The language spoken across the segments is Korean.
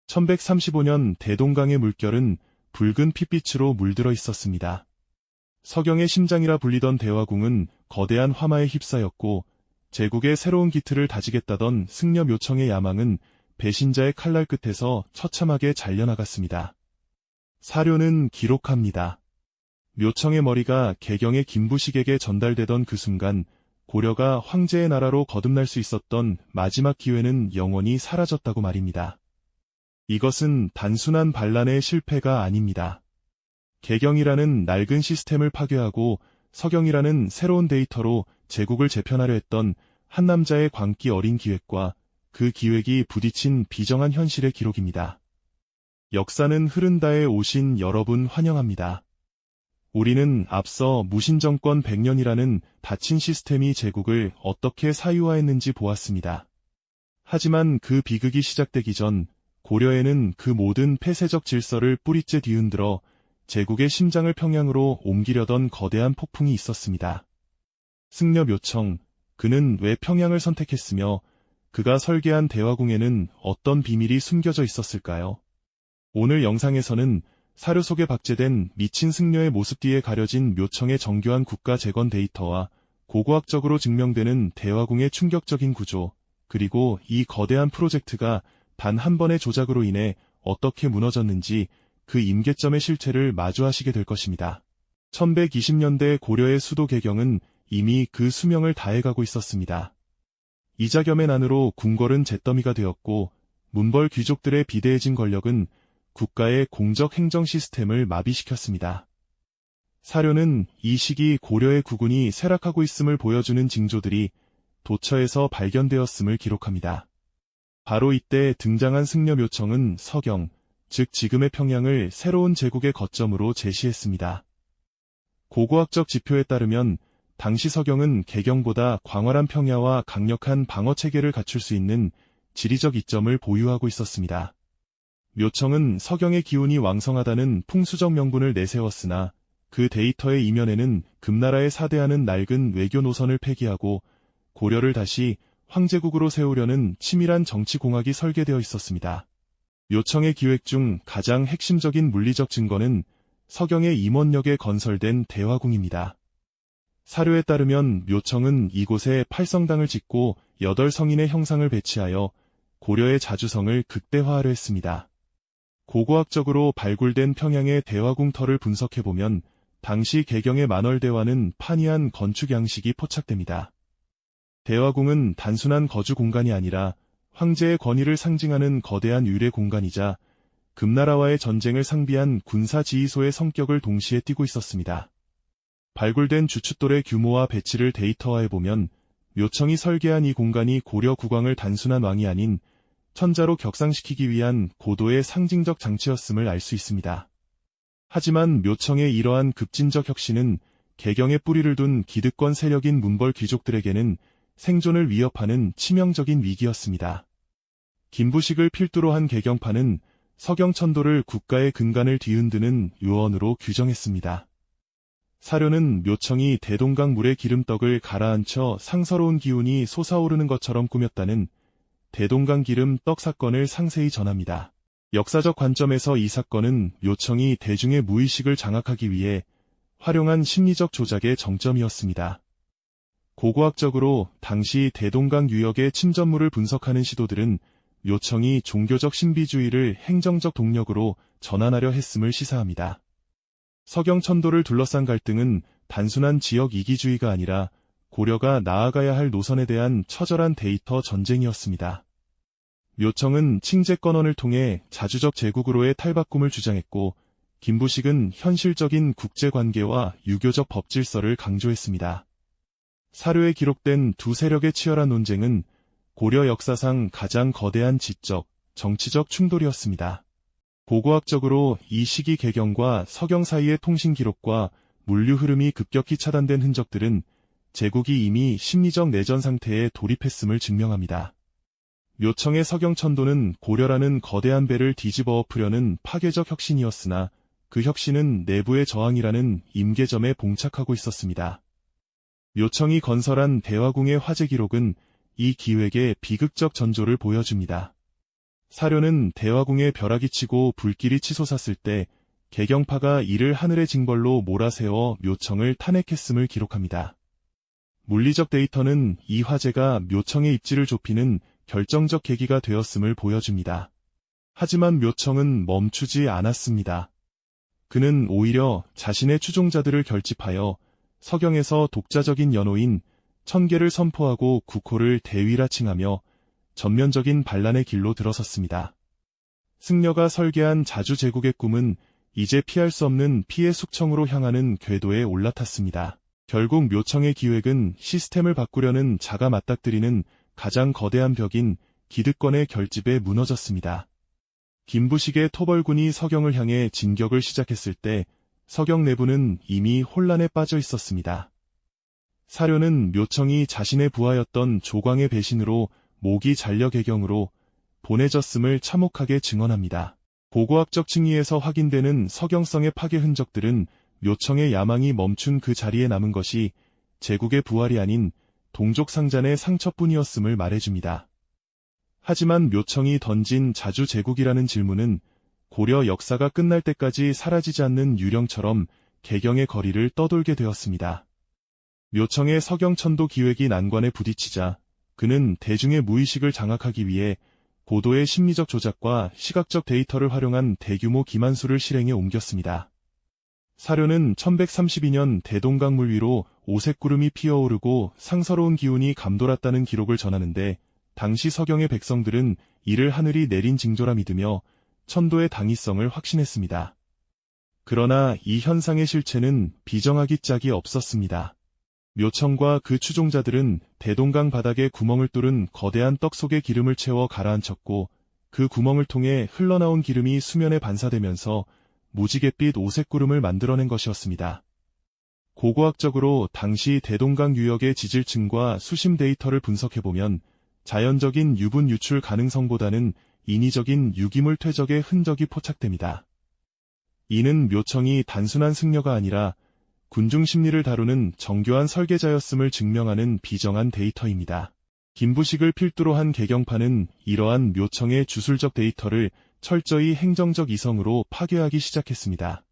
1135년 대동강의 물결은 붉은 핏빛으로 물들어 있었습니다. 서경의 심장이라 불리던 대화궁은 거대한 화마에 휩싸였고 제국의 새로운 기틀을 다지겠다던 승려 묘청의 야망은 배신자의 칼날 끝에서 처참하게 잘려나갔습니다. 사료는 기록합니다. 묘청의 머리가 개경의 김부식에게 전달되던 그 순간 고려가 황제의 나라로 거듭날 수 있었던 마지막 기회는 영원히 사라졌다고 말입니다. 이것은 단순한 반란의 실패가 아닙니다. 개경이라는 낡은 시스템을 파괴하고 서경이라는 새로운 데이터로 제국을 재편하려 했던 한 남자의 광기 어린 기획과 그 기획이 부딪힌 비정한 현실의 기록입니다. 역사는 흐른다에 오신 여러분 환영합니다. 우리는 앞서 무신정권 100년이라는 닫힌 시스템이 제국을 어떻게 사유화했는지 보았습니다. 하지만 그 비극이 시작되기 전 고려에는 그 모든 폐쇄적 질서를 뿌리째 뒤흔들어 제국의 심장을 평양으로 옮기려던 거대한 폭풍이 있었습니다. 승려 묘청, 그는 왜 평양을 선택했으며 그가 설계한 대화궁에는 어떤 비밀이 숨겨져 있었을까요? 오늘 영상에서는 사료 속에 박제된 미친 승려의 모습 뒤에 가려진 묘청의 정교한 국가 재건 데이터와 고고학적으로 증명되는 대화궁의 충격적인 구조, 그리고 이 거대한 프로젝트가 단 한 번의 조작으로 인해 어떻게 무너졌는지 그 임계점의 실체를 마주하시게 될 것입니다. 1120년대 고려의 수도 개경은 이미 그 수명을 다해가고 있었습니다. 이자겸의 난으로 궁궐은 잿더미가 되었고 문벌 귀족들의 비대해진 권력은 국가의 공적 행정 시스템을 마비시켰습니다. 사료는 이 시기 고려의 국운이 쇠락하고 있음을 보여주는 징조들이 도처에서 발견되었음을 기록합니다. 바로 이때 등장한 승려 묘청은 서경, 즉 지금의 평양을 새로운 제국의 거점으로 제시했습니다. 고고학적 지표에 따르면 당시 서경은 개경보다 광활한 평야와 강력한 방어 체계를 갖출 수 있는 지리적 이점을 보유하고 있었습니다. 묘청은 서경의 기운이 왕성하다는 풍수적 명분을 내세웠으나 그 데이터의 이면에는 금나라에 사대하는 낡은 외교 노선을 폐기하고 고려를 다시 황제국으로 세우려는 치밀한 정치 공학이 설계되어 있었습니다. 묘청의 기획 중 가장 핵심적인 물리적 증거는 서경의 임원역에 건설된 대화궁입니다. 사료에 따르면 묘청은 이곳에 팔성당을 짓고 8성인의 형상을 배치하여 고려의 자주성을 극대화하려 했습니다. 고고학적으로 발굴된 평양의 대화궁터를 분석해보면 당시 개경의 만월대화는 판이한 건축 양식이 포착됩니다. 대화궁은 단순한 거주 공간이 아니라 황제의 권위를 상징하는 거대한 유례 공간이자 금나라와의 전쟁을 상비한 군사지휘소의 성격을 동시에 띠고 있었습니다. 발굴된 주춧돌의 규모와 배치를 데이터화해보면 묘청이 설계한 이 공간이 고려 국왕을 단순한 왕이 아닌 천자로 격상시키기 위한 고도의 상징적 장치였음을 알 수 있습니다. 하지만 묘청의 이러한 급진적 혁신은 개경에 뿌리를 둔 기득권 세력인 문벌 귀족들에게는 생존을 위협하는 치명적인 위기였습니다. 김부식을 필두로 한 개경파는 서경천도를 국가의 근간을 뒤흔드는 요원으로 규정했습니다. 사료는 묘청이 대동강 물의 기름떡을 가라앉혀 상서로운 기운이 솟아오르는 것처럼 꾸몄다는 대동강 기름 떡 사건을 상세히 전합니다. 역사적 관점에서 이 사건은 묘청이 대중의 무의식을 장악하기 위해 활용한 심리적 조작의 정점이었습니다. 고고학적으로 당시 대동강 유역의 침전물을 분석하는 시도들은 묘청이 종교적 신비주의를 행정적 동력으로 전환하려 했음을 시사합니다. 서경천도를 둘러싼 갈등은 단순한 지역 이기주의가 아니라 고려가 나아가야 할 노선에 대한 처절한 데이터 전쟁이었습니다. 묘청은 칭제권원을 통해 자주적 제국으로의 탈바꿈을 주장했고 김부식은 현실적인 국제관계와 유교적 법질서를 강조했습니다. 사료에 기록된 두 세력의 치열한 논쟁은 고려 역사상 가장 거대한 지적, 정치적 충돌이었습니다. 고고학적으로 이 시기 개경과 서경 사이의 통신 기록과 물류 흐름이 급격히 차단된 흔적들은 제국이 이미 심리적 내전 상태에 돌입했음을 증명합니다. 묘청의 서경천도는 고려라는 거대한 배를 뒤집어 엎으려는 파괴적 혁신이었으나 그 혁신은 내부의 저항이라는 임계점에 봉착하고 있었습니다. 묘청이 건설한 대화궁의 화재 기록은 이 기획의 비극적 전조를 보여줍니다. 사료는 대화궁에 벼락이 치고 불길이 치솟았을 때 개경파가 이를 하늘의 징벌로 몰아세워 묘청을 탄핵했음을 기록합니다. 물리적 데이터는 이 화재가 묘청의 입지를 좁히는 결정적 계기가 되었음을 보여줍니다. 하지만 묘청은 멈추지 않았습니다. 그는 오히려 자신의 추종자들을 결집하여 서경에서 독자적인 연호인 천계를 선포하고 국호를 대위라칭하며 전면적인 반란의 길로 들어섰습니다. 승려가 설계한 자주 제국의 꿈은 이제 피할 수 없는 피해 숙청으로 향하는 궤도에 올라탔습니다. 결국 묘청의 기획은 시스템을 바꾸려는 자가 맞닥뜨리는 가장 거대한 벽인 기득권의 결집에 무너졌습니다. 김부식의 토벌군이 서경을 향해 진격을 시작했을 때 서경 내부는 이미 혼란에 빠져 있었습니다. 사료는 묘청이 자신의 부하였던 조광의 배신으로 목이 잘려 개경으로 보내졌음을 참혹하게 증언합니다. 고고학적 층위에서 확인되는 서경성의 파괴 흔적들은 묘청의 야망이 멈춘 그 자리에 남은 것이 제국의 부활이 아닌 동족상잔의 상처뿐이었음을 말해줍니다. 하지만 묘청이 던진 자주 제국이라는 질문은 고려 역사가 끝날 때까지 사라지지 않는 유령처럼 개경의 거리를 떠돌게 되었습니다. 묘청의 서경천도 기획이 난관에 부딪히자 그는 대중의 무의식을 장악하기 위해 고도의 심리적 조작과 시각적 데이터를 활용한 대규모 기만수를 실행에 옮겼습니다. 사료는 1132년 대동강물 위로 오색구름이 피어오르고 상서로운 기운이 감돌았다는 기록을 전하는데 당시 서경의 백성들은 이를 하늘이 내린 징조라 믿으며 천도의 당위성을 확신했습니다. 그러나 이 현상의 실체는 비정하기 짝이 없었습니다. 묘청과 그 추종자들은 대동강 바닥에 구멍을 뚫은 거대한 떡 속에 기름을 채워 가라앉혔고 그 구멍을 통해 흘러나온 기름이 수면에 반사되면서 무지갯빛 오색구름을 만들어낸 것이었습니다. 고고학적으로 당시 대동강 유역의 지질층과 수심 데이터를 분석해보면 자연적인 유분 유출 가능성보다는 인위적인 유기물 퇴적의 흔적이 포착됩니다. 이는 묘청이 단순한 승려가 아니라 군중 심리를 다루는 정교한 설계자였음을 증명하는 비정한 데이터입니다. 김부식을 필두로 한 개경파는 이러한 묘청의 주술적 데이터를 철저히 행정적 이성으로 파괴하기 시작했습니다.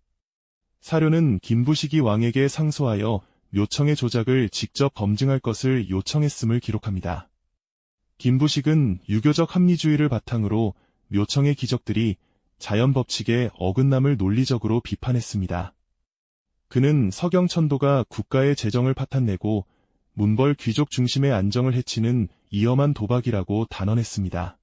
사료는 김부식이 왕에게 상소하여 묘청의 조작을 직접 검증할 것을 요청했음을 기록합니다. 김부식은 유교적 합리주의를 바탕으로 묘청의 기적들이 자연 법칙에 어긋남을 논리적으로 비판했습니다. 그는 서경천도가 국가의 재정을 파탄내고 문벌 귀족 중심의 안정을 해치는 위험한 도박이라고 단언했습니다.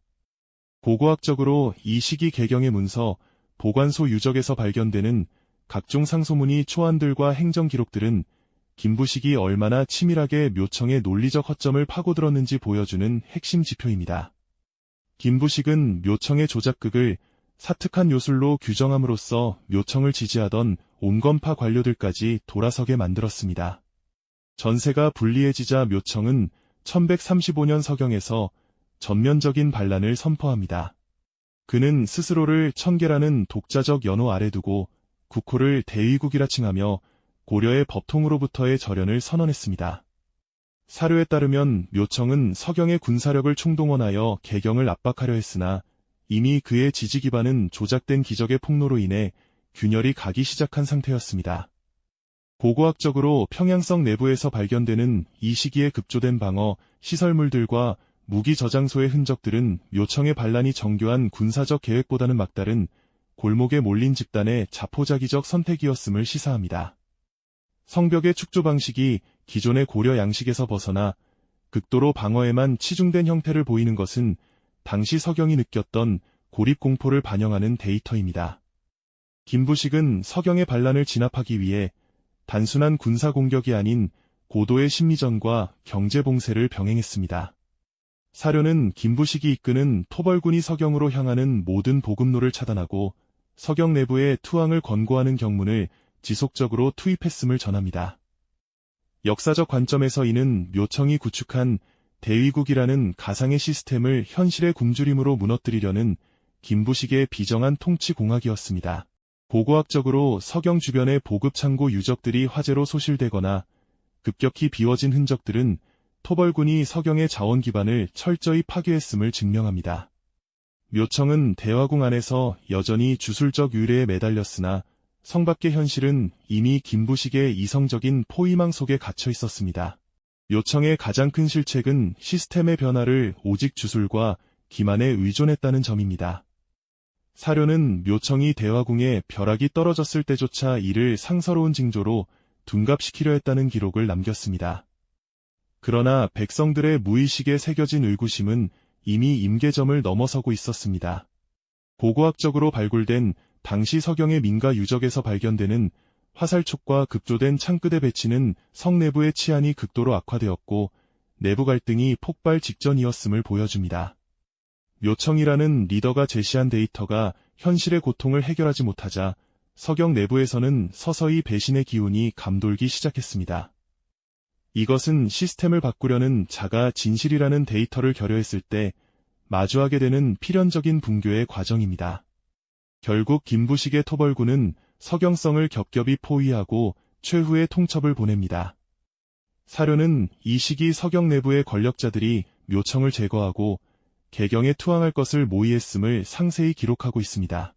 고고학적으로 이 시기 개경의 문서, 보관소 유적에서 발견되는 각종 상소문이 초안들과 행정기록들은 김부식이 얼마나 치밀하게 묘청의 논리적 허점을 파고들었는지 보여주는 핵심 지표입니다. 김부식은 묘청의 조작극을 사특한 요술로 규정함으로써 묘청을 지지하던 온건파 관료들까지 돌아서게 만들었습니다. 전세가 불리해지자 묘청은 1135년 서경에서 전면적인 반란을 선포합니다. 그는 스스로를 천계라는 독자적 연호 아래 두고 국호를 대위국이라 칭하며 고려의 법통으로부터의 절연을 선언했습니다. 사료에 따르면 묘청은 서경의 군사력을 총동원하여 개경을 압박하려 했으나 이미 그의 지지 기반은 조작된 기적의 폭로로 인해 균열이 가기 시작한 상태였습니다. 고고학적으로 평양성 내부에서 발견되는 이 시기에 급조된 방어, 시설물들과 무기 저장소의 흔적들은 묘청의 반란이 정교한 군사적 계획보다는 막다른 골목에 몰린 집단의 자포자기적 선택이었음을 시사합니다. 성벽의 축조 방식이 기존의 고려 양식에서 벗어나 극도로 방어에만 치중된 형태를 보이는 것은 당시 서경이 느꼈던 고립공포를 반영하는 데이터입니다. 김부식은 서경의 반란을 진압하기 위해 단순한 군사 공격이 아닌 고도의 심리전과 경제봉쇄를 병행했습니다. 사료는 김부식이 이끄는 토벌군이 서경으로 향하는 모든 보급로를 차단하고 서경 내부에 투항을 권고하는 경문을 지속적으로 투입했음을 전합니다. 역사적 관점에서 이는 묘청이 구축한 대위국이라는 가상의 시스템을 현실의 굶주림으로 무너뜨리려는 김부식의 비정한 통치 공학이었습니다. 고고학적으로 서경 주변의 보급창고 유적들이 화재로 소실되거나 급격히 비워진 흔적들은 토벌군이 서경의 자원 기반을 철저히 파괴했음을 증명합니다. 묘청은 대화궁 안에서 여전히 주술적 유래에 매달렸으나 성 밖의 현실은 이미 김부식의 이성적인 포위망 속에 갇혀 있었습니다. 묘청의 가장 큰 실책은 시스템의 변화를 오직 주술과 기만에 의존했다는 점입니다. 사료는 묘청이 대화궁에 벼락이 떨어졌을 때조차 이를 상서로운 징조로 둔갑시키려 했다는 기록을 남겼습니다. 그러나 백성들의 무의식에 새겨진 의구심은 이미 임계점을 넘어서고 있었습니다. 고고학적으로 발굴된 당시 서경의 민가 유적에서 발견되는 화살촉과 급조된 창끝의 배치는 성 내부의 치안이 극도로 악화되었고 내부 갈등이 폭발 직전이었음을 보여줍니다. 묘청이라는 리더가 제시한 데이터가 현실의 고통을 해결하지 못하자 서경 내부에서는 서서히 배신의 기운이 감돌기 시작했습니다. 이것은 시스템을 바꾸려는 자가 진실이라는 데이터를 결여했을 때 마주하게 되는 필연적인 붕괴의 과정입니다. 결국 김부식의 토벌군은 서경성을 겹겹이 포위하고 최후의 통첩을 보냅니다. 사료는 이 시기 서경 내부의 권력자들이 묘청을 제거하고 개경에 투항할 것을 모의했음을 상세히 기록하고 있습니다.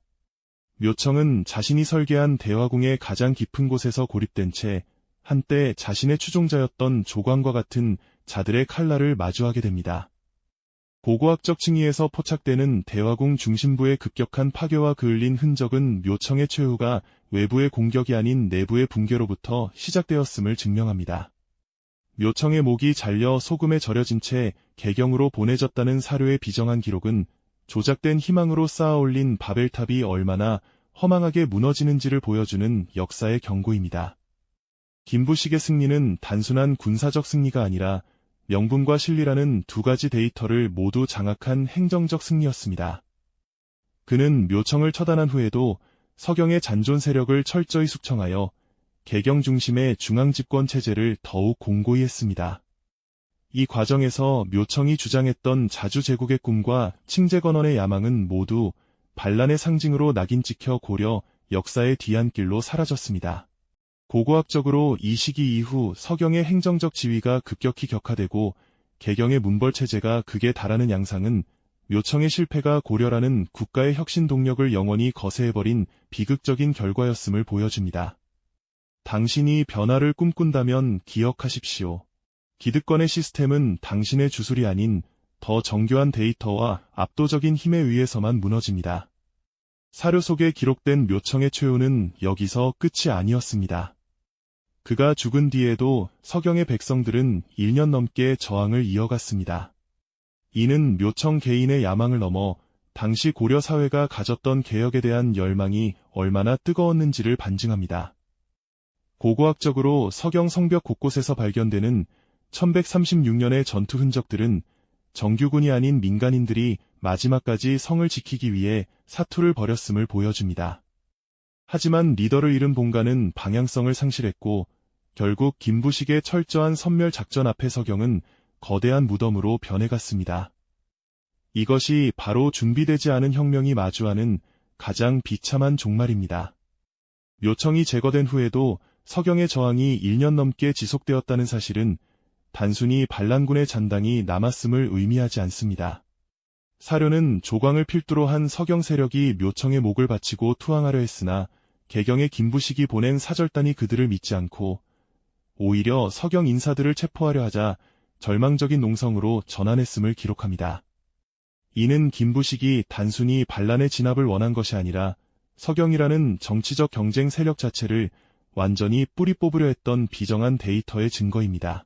묘청은 자신이 설계한 대화궁의 가장 깊은 곳에서 고립된 채 한때 자신의 추종자였던 조광과 같은 자들의 칼날을 마주하게 됩니다. 고고학적 층위에서 포착되는 대화궁 중심부의 급격한 파괴와 그을린 흔적은 묘청의 최후가 외부의 공격이 아닌 내부의 붕괴로부터 시작되었음을 증명합니다. 묘청의 목이 잘려 소금에 절여진 채 개경으로 보내졌다는 사료의 비정한 기록은 조작된 희망으로 쌓아올린 바벨탑이 얼마나 허망하게 무너지는지를 보여주는 역사의 경고입니다. 김부식의 승리는 단순한 군사적 승리가 아니라 명분과 실리라는 두 가지 데이터를 모두 장악한 행정적 승리였습니다. 그는 묘청을 처단한 후에도 서경의 잔존 세력을 철저히 숙청하여 개경 중심의 중앙집권 체제를 더욱 공고히 했습니다. 이 과정에서 묘청이 주장했던 자주제국의 꿈과 칭제건원의 야망은 모두 반란의 상징으로 낙인 찍혀 고려 역사의 뒤안길로 사라졌습니다. 고고학적으로 이 시기 이후 서경의 행정적 지위가 급격히 격화되고 개경의 문벌체제가 극에 달하는 양상은 묘청의 실패가 고려라는 국가의 혁신 동력을 영원히 거세해버린 비극적인 결과였음을 보여줍니다. 당신이 변화를 꿈꾼다면 기억하십시오. 기득권의 시스템은 당신의 주술이 아닌 더 정교한 데이터와 압도적인 힘에 의해서만 무너집니다. 사료 속에 기록된 묘청의 최후는 여기서 끝이 아니었습니다. 그가 죽은 뒤에도 서경의 백성들은 1년 넘게 저항을 이어갔습니다. 이는 묘청 개인의 야망을 넘어 당시 고려 사회가 가졌던 개혁에 대한 열망이 얼마나 뜨거웠는지를 반증합니다. 고고학적으로 서경 성벽 곳곳에서 발견되는 1136년의 전투 흔적들은 정규군이 아닌 민간인들이 마지막까지 성을 지키기 위해 사투를 벌였음을 보여줍니다. 하지만 리더를 잃은 본관은 방향성을 상실했고 결국 김부식의 철저한 섬멸 작전 앞에 서경은 거대한 무덤으로 변해갔습니다. 이것이 바로 준비되지 않은 혁명이 마주하는 가장 비참한 종말입니다. 묘청이 제거된 후에도 서경의 저항이 1년 넘게 지속되었다는 사실은 단순히 반란군의 잔당이 남았음을 의미하지 않습니다. 사료는 조광을 필두로 한 서경 세력이 묘청의 목을 바치고 투항하려 했으나 개경의 김부식이 보낸 사절단이 그들을 믿지 않고 오히려 서경 인사들을 체포하려 하자 절망적인 농성으로 전환했음을 기록합니다. 이는 김부식이 단순히 반란의 진압을 원한 것이 아니라 서경이라는 정치적 경쟁 세력 자체를 완전히 뿌리 뽑으려 했던 비정한 데이터의 증거입니다.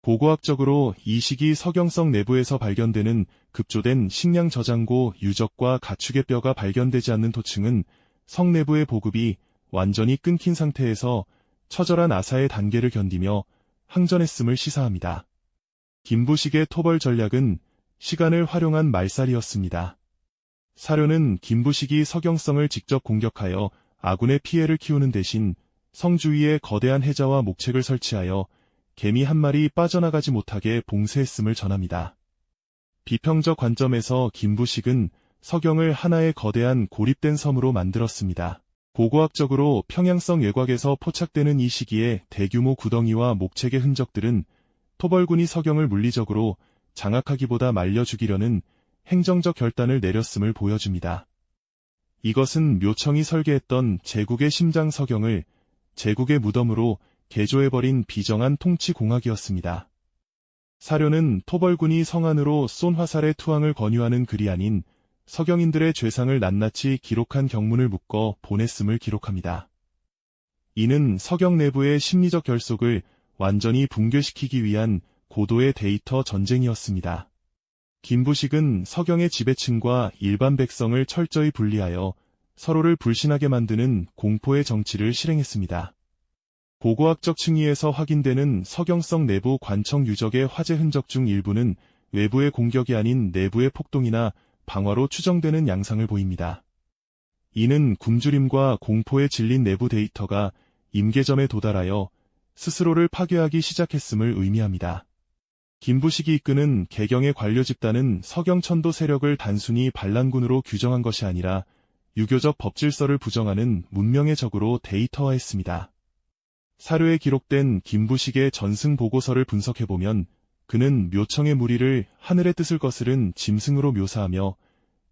고고학적으로 이 시기 서경성 내부에서 발견되는 급조된 식량 저장고 유적과 가축의 뼈가 발견되지 않는 토층은 성 내부의 보급이 완전히 끊긴 상태에서 처절한 아사의 단계를 견디며 항전했음을 시사합니다. 김부식의 토벌 전략은 시간을 활용한 말살이었습니다. 사료는 김부식이 서경성을 직접 공격하여 아군의 피해를 키우는 대신 성 주위에 거대한 해자와 목책을 설치하여 개미 한 마리 빠져나가지 못하게 봉쇄했음을 전합니다. 비평적 관점에서 김부식은 서경을 하나의 거대한 고립된 섬으로 만들었습니다. 고고학적으로 평양성 외곽에서 포착되는 이 시기에 대규모 구덩이와 목책의 흔적들은 토벌군이 서경을 물리적으로 장악하기보다 말려 죽이려는 행정적 결단을 내렸음을 보여줍니다. 이것은 묘청이 설계했던 제국의 심장 서경을 제국의 무덤으로 개조해버린 비정한 통치 공학이었습니다. 사료는 토벌군이 성안으로 쏜 화살의 투항을 권유하는 글이 아닌 서경인들의 죄상을 낱낱이 기록한 경문을 묶어 보냈음을 기록합니다. 이는 서경 내부의 심리적 결속을 완전히 붕괴시키기 위한 고도의 데이터 전쟁이었습니다. 김부식은 서경의 지배층과 일반 백성을 철저히 분리하여 서로를 불신하게 만드는 공포의 정치를 실행했습니다. 고고학적 층위에서 확인되는 서경성 내부 관청 유적의 화재 흔적 중 일부는 외부의 공격이 아닌 내부의 폭동이나 방화로 추정되는 양상을 보입니다. 이는 굶주림과 공포에 질린 내부 데이터가 임계점에 도달하여 스스로를 파괴하기 시작했음을 의미합니다. 김부식이 이끄는 개경의 관료 집단은 서경천도 세력을 단순히 반란군으로 규정한 것이 아니라 유교적 법질서를 부정하는 문명의 적으로 데이터화했습니다. 사료에 기록된 김부식의 전승 보고서를 분석해보면 그는 묘청의 무리를 하늘의 뜻을 거스른 짐승으로 묘사하며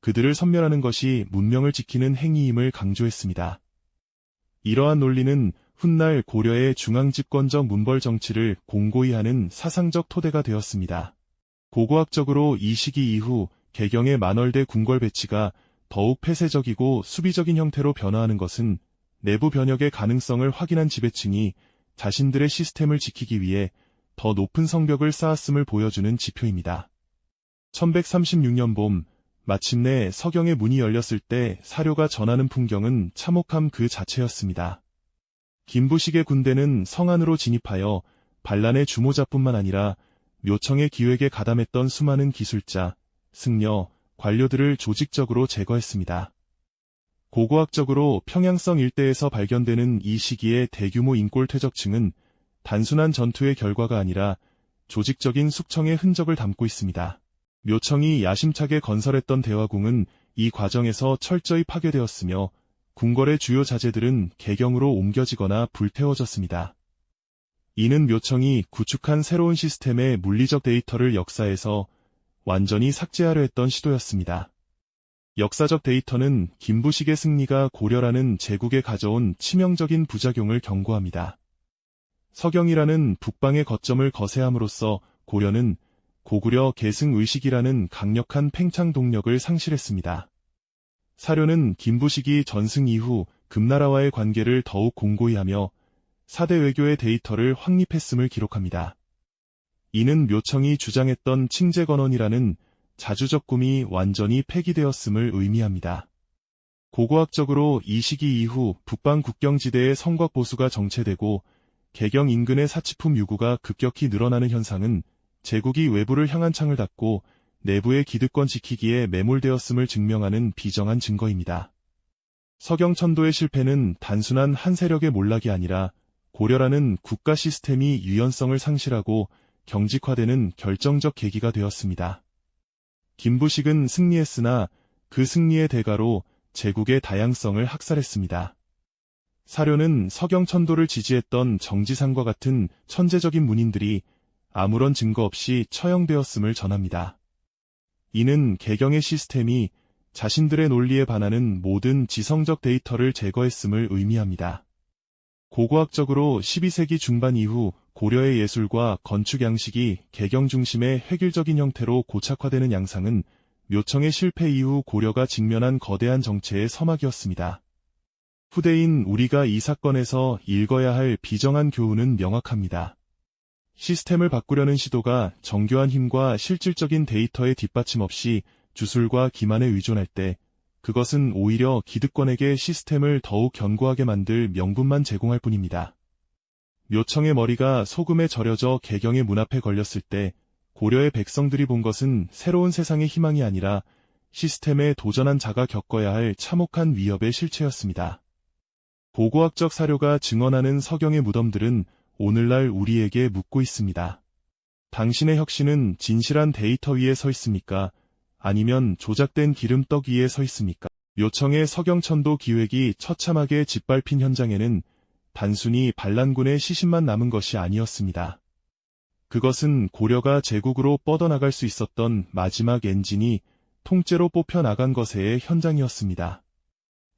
그들을 섬멸하는 것이 문명을 지키는 행위임을 강조했습니다. 이러한 논리는 훗날 고려의 중앙집권적 문벌 정치를 공고히 하는 사상적 토대가 되었습니다. 고고학적으로 이 시기 이후 개경의 만월대 궁궐 배치가 더욱 폐쇄적이고 수비적인 형태로 변화하는 것은 내부 변혁의 가능성을 확인한 지배층이 자신들의 시스템을 지키기 위해 더 높은 성벽을 쌓았음을 보여주는 지표입니다. 1136년 봄, 마침내 서경의 문이 열렸을 때 사료가 전하는 풍경은 참혹함 그 자체였습니다. 김부식의 군대는 성안으로 진입하여 반란의 주모자뿐만 아니라 묘청의 기획에 가담했던 수많은 기술자, 승려, 관료들을 조직적으로 제거했습니다. 고고학적으로 평양성 일대에서 발견되는 이 시기의 대규모 인골 퇴적층은 단순한 전투의 결과가 아니라 조직적인 숙청의 흔적을 담고 있습니다. 묘청이 야심차게 건설했던 대화궁은 이 과정에서 철저히 파괴되었으며 궁궐의 주요 자재들은 개경으로 옮겨지거나 불태워졌습니다. 이는 묘청이 구축한 새로운 시스템의 물리적 데이터를 역사에서 완전히 삭제하려 했던 시도였습니다. 역사적 데이터는 김부식의 승리가 고려라는 제국에 가져온 치명적인 부작용을 경고합니다. 서경이라는 북방의 거점을 거세함으로써 고려는 고구려 계승의식이라는 강력한 팽창 동력을 상실했습니다. 사료는 김부식이 전승 이후 금나라와의 관계를 더욱 공고히 하며 4대 외교의 데이터를 확립했음을 기록합니다. 이는 묘청이 주장했던 칭제건원이라는 자주적 꿈이 완전히 폐기되었음을 의미합니다. 고고학적으로 이 시기 이후 북방 국경지대의 성곽 보수가 정체되고 개경 인근의 사치품 유구가 급격히 늘어나는 현상은 제국이 외부를 향한 창을 닫고 내부의 기득권 지키기에 매몰되었음을 증명하는 비정한 증거입니다. 서경천도의 실패는 단순한 한 세력의 몰락이 아니라 고려라는 국가 시스템이 유연성을 상실하고 경직화되는 결정적 계기가 되었습니다. 김부식은 승리했으나 그 승리의 대가로 제국의 다양성을 학살했습니다. 사료는 서경천도를 지지했던 정지상과 같은 천재적인 문인들이 아무런 증거 없이 처형되었음을 전합니다. 이는 개경의 시스템이 자신들의 논리에 반하는 모든 지성적 데이터를 제거했음을 의미합니다. 고고학적으로 12세기 중반 이후 고려의 예술과 건축 양식이 개경 중심의 획일적인 형태로 고착화되는 양상은 묘청의 실패 이후 고려가 직면한 거대한 정체의 서막이었습니다. 후대인 우리가 이 사건에서 읽어야 할 비정한 교훈은 명확합니다. 시스템을 바꾸려는 시도가 정교한 힘과 실질적인 데이터의 뒷받침 없이 주술과 기만에 의존할 때 그것은 오히려 기득권에게 시스템을 더욱 견고하게 만들 명분만 제공할 뿐입니다. 묘청의 머리가 소금에 절여져 개경의 문 앞에 걸렸을 때 고려의 백성들이 본 것은 새로운 세상의 희망이 아니라 시스템에 도전한 자가 겪어야 할 참혹한 위협의 실체였습니다. 고고학적 사료가 증언하는 서경의 무덤들은 오늘날 우리에게 묻고 있습니다. 당신의 혁신은 진실한 데이터 위에 서 있습니까? 아니면 조작된 기름떡 위에 서 있습니까? 묘청의 서경천도 기획이 처참하게 짓밟힌 현장에는 단순히 반란군의 시신만 남은 것이 아니었습니다. 그것은 고려가 제국으로 뻗어나갈 수 있었던 마지막 엔진이 통째로 뽑혀 나간 것의 현장이었습니다.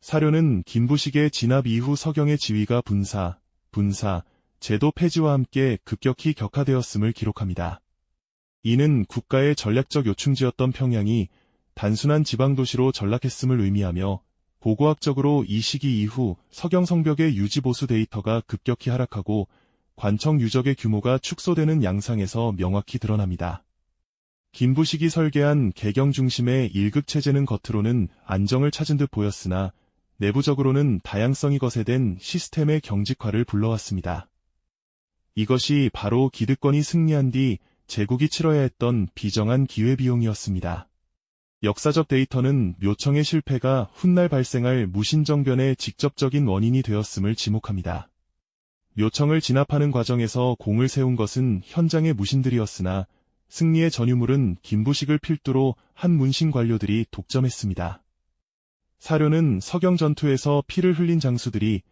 사료는 김부식의 진압 이후 서경의 지위가 분사, 제도 폐지와 함께 급격히 격화되었음을 기록합니다. 이는 국가의 전략적 요충지였던 평양이 단순한 지방도시로 전락했음을 의미하며 고고학적으로 이 시기 이후 서경 성벽의 유지보수 데이터가 급격히 하락하고 관청 유적의 규모가 축소되는 양상에서 명확히 드러납니다. 김부식이 설계한 개경 중심의 일극체제는 겉으로는 안정을 찾은 듯 보였으나 내부적으로는 다양성이 거세된 시스템의 경직화를 불러왔습니다. 이것이 바로 기득권이 승리한 뒤 제국이 치러야 했던 비정한 기회비용이었습니다. 역사적 데이터는 묘청의 실패가 훗날 발생할 무신정변의 직접적인 원인이 되었음을 지목합니다. 묘청을 진압하는 과정에서 공을 세운 것은 현장의 무신들이었으나 승리의 전유물은 김부식을 필두로 한 문신 관료들이 독점했습니다. 사료는 서경 전투에서 피를 흘린 장수들이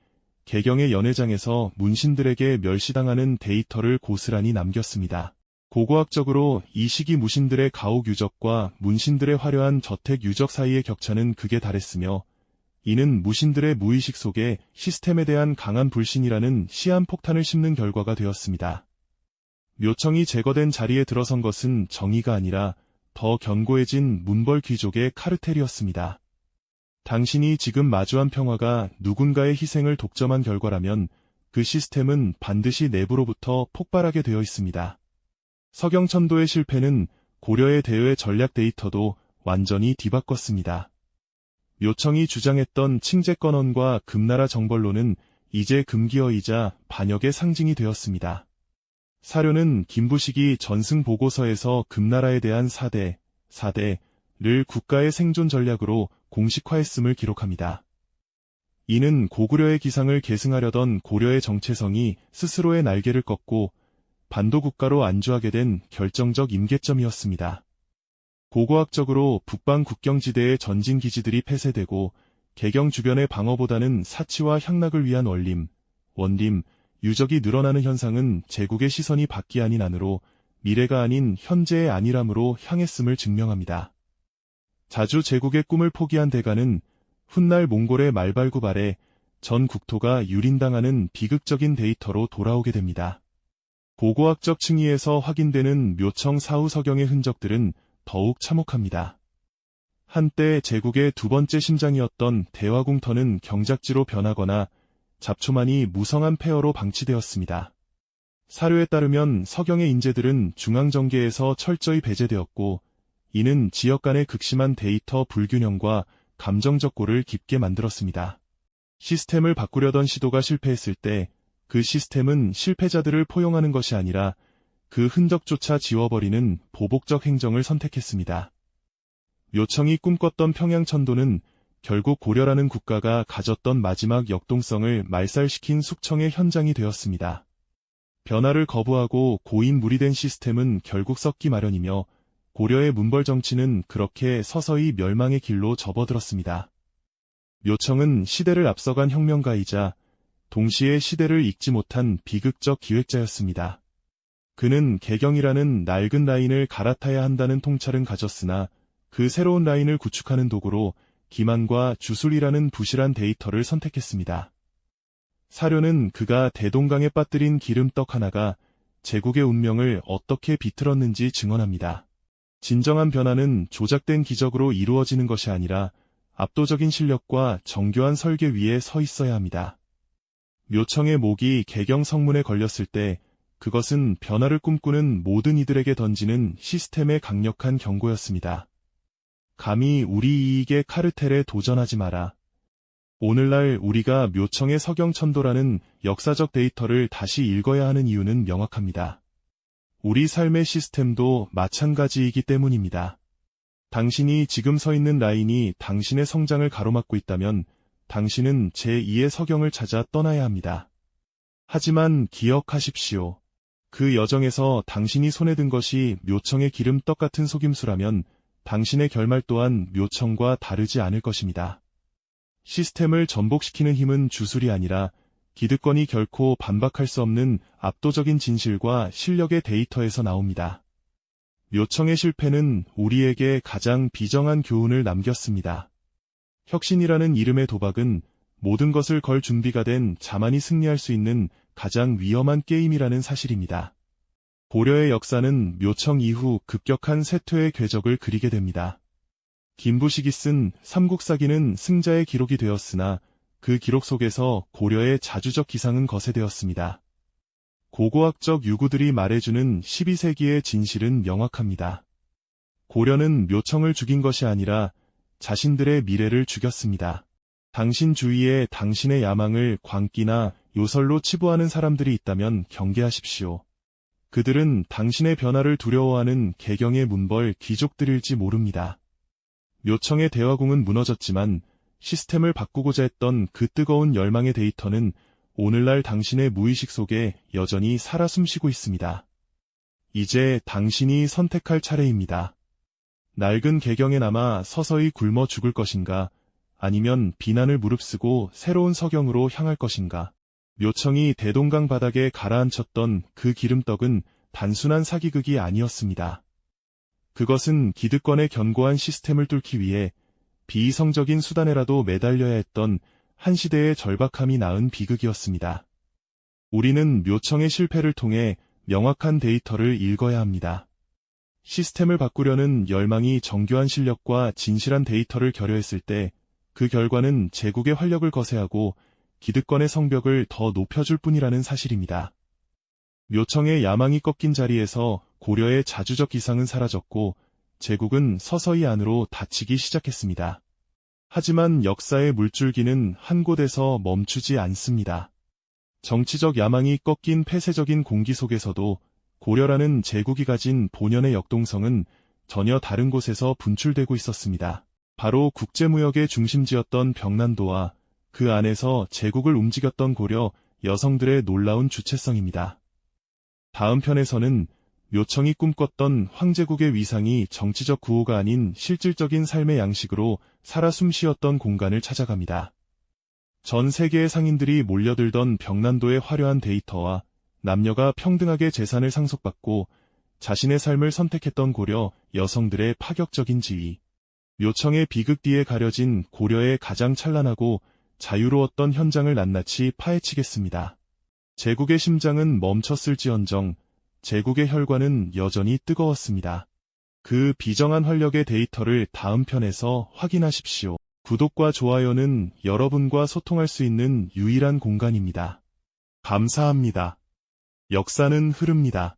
개경의 연회장에서 문신들에게 멸시당하는 데이터를 고스란히 남겼습니다. 고고학적으로 이 시기 무신들의 가옥 유적과 문신들의 화려한 저택 유적 사이의 격차는 극에 달했으며 이는 무신들의 무의식 속에 시스템에 대한 강한 불신이라는 시한폭탄을 심는 결과가 되었습니다. 묘청이 제거된 자리에 들어선 것은 정의가 아니라 더 견고해진 문벌 귀족의 카르텔이었습니다. 당신이 지금 마주한 평화가 누군가의 희생을 독점한 결과라면 그 시스템은 반드시 내부로부터 폭발하게 되어 있습니다. 서경천도의 실패는 고려의 대외 전략 데이터도 완전히 뒤바꿨습니다. 묘청이 주장했던 칭제권원과 금나라 정벌로는 이제 금기어이자 반역의 상징이 되었습니다. 사료는 김부식이 전승보고서에서 금나라에 대한 사대를 국가의 생존 전략으로 공식화했음을 기록합니다. 이는 고구려의 기상을 계승하려던 고려의 정체성이 스스로의 날개를 꺾고 반도국가로 안주하게 된 결정적 임계점이었습니다. 고고학적으로 북방 국경지대의 전진기지들이 폐쇄되고 개경 주변의 방어보다는 사치와 향락을 위한 원림, 유적이 늘어나는 현상은 제국의 시선이 밖이 아닌 안으로 미래가 아닌 현재의 안일함으로 향했음을 증명합니다. 자주 제국의 꿈을 포기한 대가는 훗날 몽골의 말발굽 아래 전 국토가 유린당하는 비극적인 데이터로 돌아오게 됩니다. 고고학적 층위에서 확인되는 묘청 사후 서경의 흔적들은 더욱 참혹합니다. 한때 제국의 두 번째 심장이었던 대화궁터는 경작지로 변하거나 잡초만이 무성한 폐허로 방치되었습니다. 사료에 따르면 서경의 인재들은 중앙정계에서 철저히 배제되었고 이는 지역 간의 극심한 데이터 불균형과 감정적 골을 깊게 만들었습니다. 시스템을 바꾸려던 시도가 실패했을 때 그 시스템은 실패자들을 포용하는 것이 아니라 그 흔적조차 지워버리는 보복적 행정을 선택했습니다. 묘청이 꿈꿨던 평양천도는 결국 고려라는 국가가 가졌던 마지막 역동성을 말살시킨 숙청의 현장이 되었습니다. 변화를 거부하고 고인 무리된 시스템은 결국 썩기 마련이며 고려의 문벌 정치는 그렇게 서서히 멸망의 길로 접어들었습니다. 묘청은 시대를 앞서간 혁명가이자 동시에 시대를 읽지 못한 비극적 기획자였습니다. 그는 개경이라는 낡은 라인을 갈아타야 한다는 통찰은 가졌으나 그 새로운 라인을 구축하는 도구로 기만과 주술이라는 부실한 데이터를 선택했습니다. 사료는 그가 대동강에 빠뜨린 기름떡 하나가 제국의 운명을 어떻게 비틀었는지 증언합니다. 진정한 변화는 조작된 기적으로 이루어지는 것이 아니라 압도적인 실력과 정교한 설계 위에 서 있어야 합니다. 묘청의 목이 개경 성문에 걸렸을 때 그것은 변화를 꿈꾸는 모든 이들에게 던지는 시스템의 강력한 경고였습니다. 감히 우리 이익의 카르텔에 도전하지 마라. 오늘날 우리가 묘청의 서경천도라는 역사적 데이터를 다시 읽어야 하는 이유는 명확합니다. 우리 삶의 시스템도 마찬가지이기 때문입니다. 당신이 지금 서 있는 라인이 당신의 성장을 가로막고 있다면 당신은 제2의 서경을 찾아 떠나야 합니다. 하지만 기억하십시오. 그 여정에서 당신이 손에 든 것이 묘청의 기름떡 같은 속임수라면 당신의 결말 또한 묘청과 다르지 않을 것입니다. 시스템을 전복시키는 힘은 주술이 아니라 기득권이 결코 반박할 수 없는 압도적인 진실과 실력의 데이터에서 나옵니다. 묘청의 실패는 우리에게 가장 비정한 교훈을 남겼습니다. 혁신이라는 이름의 도박은 모든 것을 걸 준비가 된 자만이 승리할 수 있는 가장 위험한 게임이라는 사실입니다. 고려의 역사는 묘청 이후 급격한 쇠퇴의 궤적을 그리게 됩니다. 김부식이 쓴 삼국사기는 승자의 기록이 되었으나 그 기록 속에서 고려의 자주적 기상은 거세되었습니다. 고고학적 유구들이 말해주는 12세기의 진실은 명확합니다. 고려는 묘청을 죽인 것이 아니라 자신들의 미래를 죽였습니다. 당신 주위에 당신의 야망을 광기나 요설로 치부하는 사람들이 있다면 경계하십시오. 그들은 당신의 변화를 두려워하는 개경의 문벌 귀족들일지 모릅니다. 묘청의 대화궁은 무너졌지만 시스템을 바꾸고자 했던 그 뜨거운 열망의 데이터는 오늘날 당신의 무의식 속에 여전히 살아 숨쉬고 있습니다. 이제 당신이 선택할 차례입니다. 낡은 개경에 남아 서서히 굶어 죽을 것인가, 아니면 비난을 무릅쓰고 새로운 서경으로 향할 것인가. 묘청이 대동강 바닥에 가라앉혔던 그 기름떡은 단순한 사기극이 아니었습니다. 그것은 기득권의 견고한 시스템을 뚫기 위해 비이성적인 수단에라도 매달려야 했던 한 시대의 절박함이 낳은 비극이었습니다. 우리는 묘청의 실패를 통해 명확한 데이터를 읽어야 합니다. 시스템을 바꾸려는 열망이 정교한 실력과 진실한 데이터를 결여했을 때 그 결과는 제국의 활력을 거세하고 기득권의 성벽을 더 높여줄 뿐이라는 사실입니다. 묘청의 야망이 꺾인 자리에서 고려의 자주적 기상은 사라졌고 제국은 서서히 안으로 닫히기 시작했습니다. 하지만 역사의 물줄기는 한 곳에서 멈추지 않습니다. 정치적 야망이 꺾인 폐쇄적인 공기 속에서도 고려라는 제국이 가진 본연의 역동성은 전혀 다른 곳에서 분출되고 있었습니다. 바로 국제무역의 중심지였던 병난도와 그 안에서 제국을 움직였던 고려 여성들의 놀라운 주체성입니다. 다음 편에서는 묘청이 꿈꿨던 황제국의 위상이 정치적 구호가 아닌 실질적인 삶의 양식으로 살아 숨쉬었던 공간을 찾아갑니다. 전 세계의 상인들이 몰려들던 병난도의 화려한 데이터와 남녀가 평등하게 재산을 상속받고 자신의 삶을 선택했던 고려 여성들의 파격적인 지위, 묘청의 비극 뒤에 가려진 고려의 가장 찬란하고 자유로웠던 현장을 낱낱이 파헤치겠습니다. 제국의 심장은 멈췄을지언정 제국의 혈관은 여전히 뜨거웠습니다. 그 비정한 활력의 데이터를 다음 편에서 확인하십시오. 구독과 좋아요는 여러분과 소통할 수 있는 유일한 공간입니다. 감사합니다. 역사는 흐릅니다.